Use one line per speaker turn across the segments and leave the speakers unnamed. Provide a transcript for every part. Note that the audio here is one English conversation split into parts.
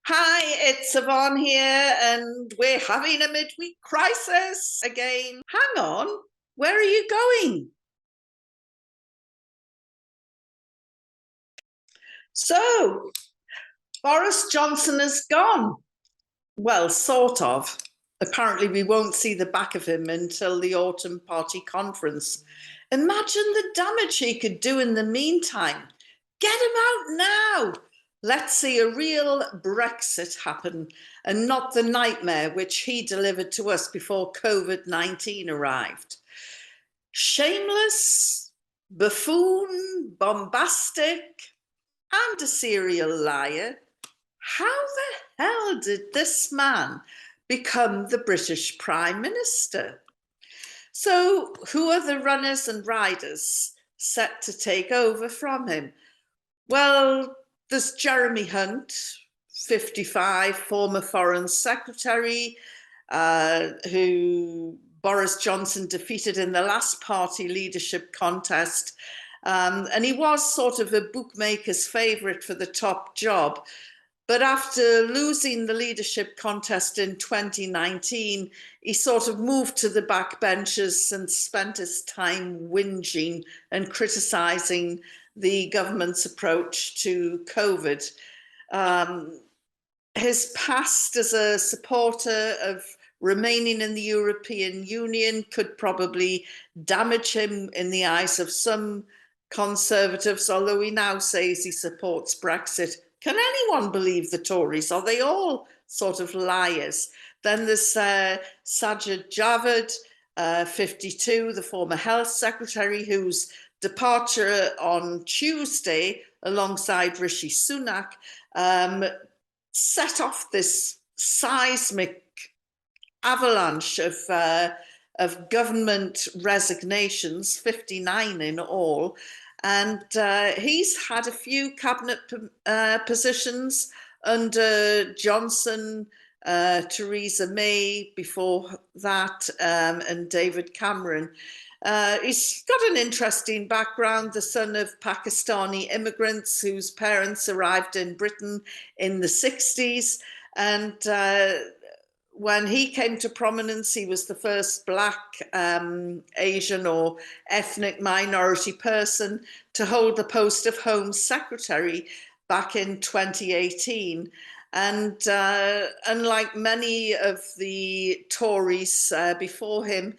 Hi, it's Yvonne here, and we're having a midweek crisis again. Hang on, where are you going? So, Boris Johnson is gone. Well, sort of. Apparently, we won't see the back of him until the autumn party conference. Imagine the damage he could do in the meantime. Get him out now. Let's see a real Brexit happen and not the nightmare which he delivered to us before COVID-19 arrived. Shameless, buffoon, bombastic, and a serial liar. How the hell did this man become the British Prime Minister? So, who are the runners and riders set to take over from him? Well, there's Jeremy Hunt, 55, former Foreign Secretary, who Boris Johnson defeated in the last party leadership contest. And he was sort of a bookmaker's favourite for the top job. But after losing the leadership contest in 2019, he sort of moved to the backbenches and spent his time whinging and criticising the government's approach to COVID. His past as a supporter of remaining in the European Union could probably damage him in the eyes of some Conservatives, although he now says he supports Brexit. Can anyone believe the Tories? Are they all sort of liars? Then there's Sajid Javid, 52, the former health secretary, whose departure on Tuesday, alongside Rishi Sunak, set off this seismic avalanche of government resignations, 59 in all. And he's had a few cabinet positions under Johnson, Theresa May before that, and David Cameron. He's got an interesting background, the son of Pakistani immigrants whose parents arrived in Britain in the 60s. And when he came to prominence, he was the first Black, Asian or ethnic minority person to hold the post of Home Secretary back in 2018. And unlike many of the Tories before him,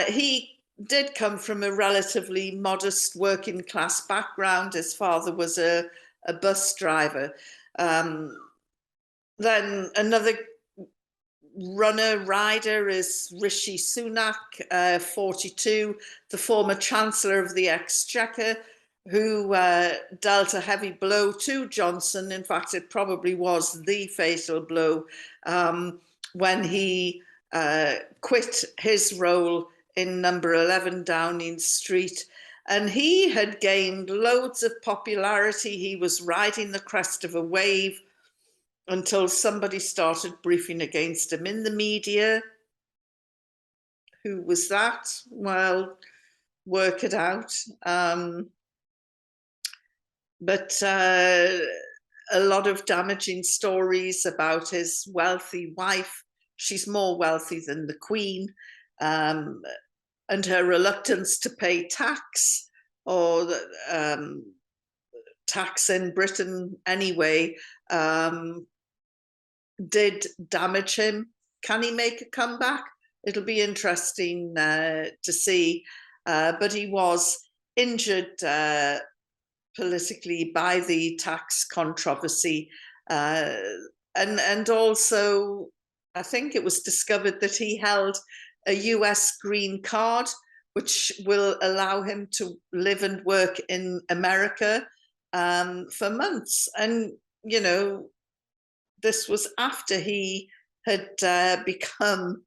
he did come from a relatively modest working class background. His father was a bus driver. Then another runner rider is Rishi Sunak, 42, the former chancellor of the exchequer, who dealt a heavy blow to Johnson. In fact, it probably was the fatal blow when he quit his role in number 11 Downing Street. And he had gained loads of popularity. He was riding the crest of a wave until somebody started briefing against him in the media. Who was that? Well, work it out. But a lot of damaging stories about his wealthy wife. She's more wealthy than the Queen, and her reluctance to pay tax, or tax in Britain anyway, did damage him. Can he make a comeback? It'll be interesting to see. But he was injured politically by the tax controversy. And also, I think it was discovered that he held a US green card, which will allow him to live and work in America for months. And, you know, this was after he had become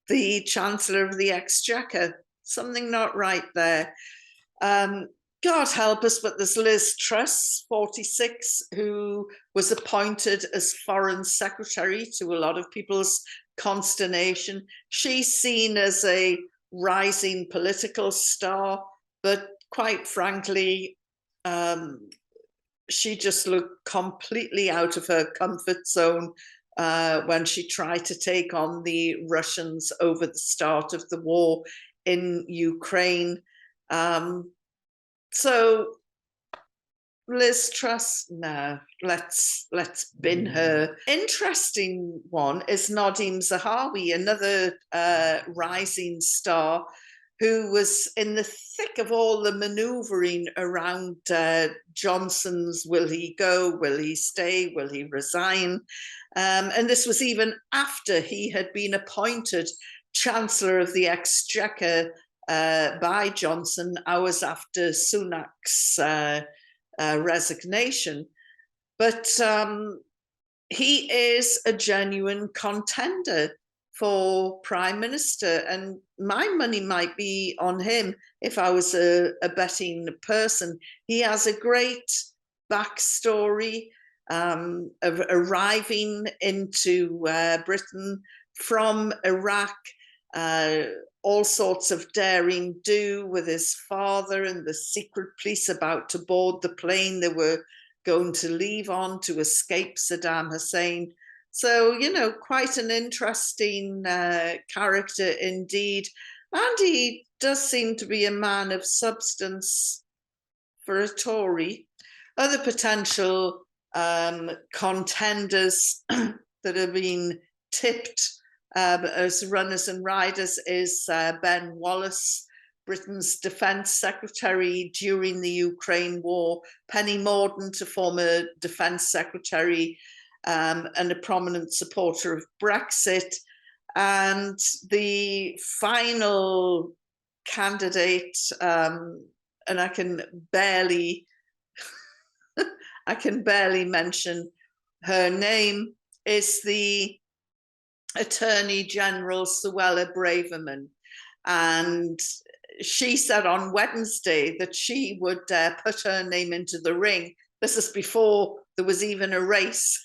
the Chancellor of the Exchequer. Something not right there. God help us, but there's Liz Truss, 46, who was appointed as Foreign Secretary, to a lot of people's consternation. She's seen as a rising political star, but quite frankly, she just looked completely out of her comfort zone when she tried to take on the Russians over the start of the war in Ukraine. So Liz Truss, no, let's bin her. Interesting one is Nadim Zahawi, another rising star who was in the thick of all the manoeuvring around Johnson's will he go, will he stay, will he resign? And this was even after he had been appointed Chancellor of the Exchequer by Johnson, hours after Sunak's resignation. But he is a genuine contender for Prime Minister, and my money might be on him if I was a betting person. He has a great backstory of arriving into Britain from Iraq, all sorts of daring do with his father and the secret police about to board the plane they were going to leave on to escape Saddam Hussein. So, you know, quite an interesting character indeed. And he does seem to be a man of substance for a Tory. Other potential contenders that have been tipped as runners and riders is Ben Wallace, Britain's Defence Secretary during the Ukraine war, Penny Mordaunt, a former Defence Secretary and a prominent supporter of Brexit, and the final candidate, and I can barely mention her name, is the Attorney General Sawela Braverman, and she said on Wednesday that she would put her name into the ring. This is before there was even a race,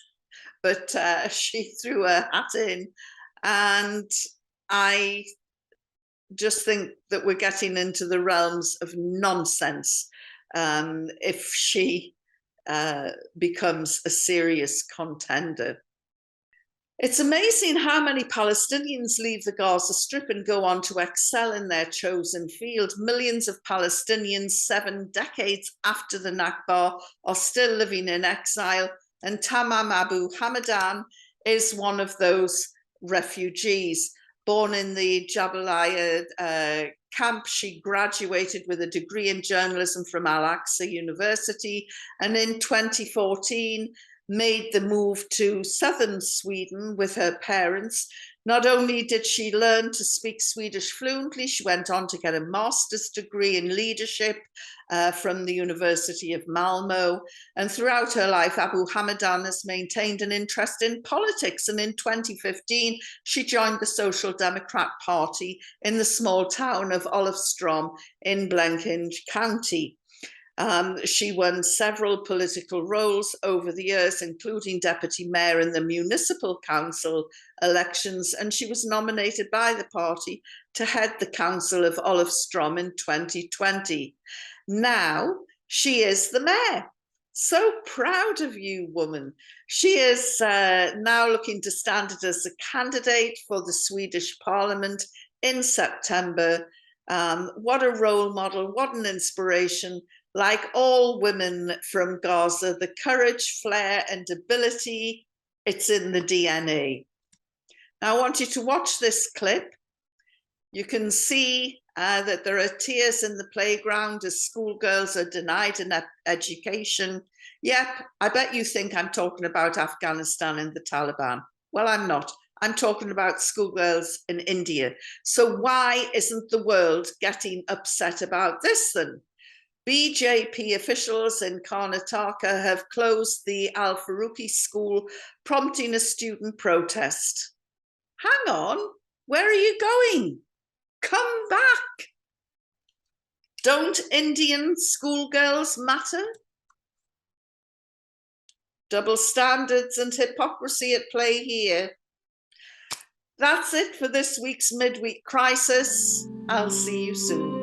but she threw her hat in, and I just think that we're getting into the realms of nonsense if she becomes a serious contender. It's amazing how many Palestinians leave the Gaza Strip and go on to excel in their chosen field. Millions of Palestinians 7 decades after the Nakba are still living in exile, and Tamar ABU Hamadan is one of those refugees. Born in the Jabalia camp, she graduated with a degree in journalism from Al-Aqsa University, and in 2014 made the move to southern Sweden with her parents. Not only did she learn to speak Swedish fluently, she went on to get a master's degree in leadership from the University of Malmo. And throughout her life, Abu Hamadan has maintained an interest in politics. And in 2015, she joined the Social Democrat Party in the small town of Olofström in Blekinge County. She won several political roles over the years, including deputy mayor in the municipal council elections, and she was nominated by the party to head the council of Olofström in 2020. Now she is the mayor. So proud of you, woman. She is now looking to stand as a candidate for the Swedish Parliament in September. What a role model, what an inspiration. Like all women from Gaza, the courage, flair, and ability, it's in the DNA. Now, I want you to watch this clip. You can see that there are tears in the playground as schoolgirls are denied an education. Yep, I bet you think I'm talking about Afghanistan and the Taliban. Well, I'm not. I'm talking about schoolgirls in India. So why isn't the world getting upset about this then? BJP officials in Karnataka have closed the al-farooqi school, prompting a student protest. Hang on, where are you going? Come back. Don't Indian schoolgirls matter? Double standards and hypocrisy at play here. That's it for this week's Midweek Crisis. I'll see you soon.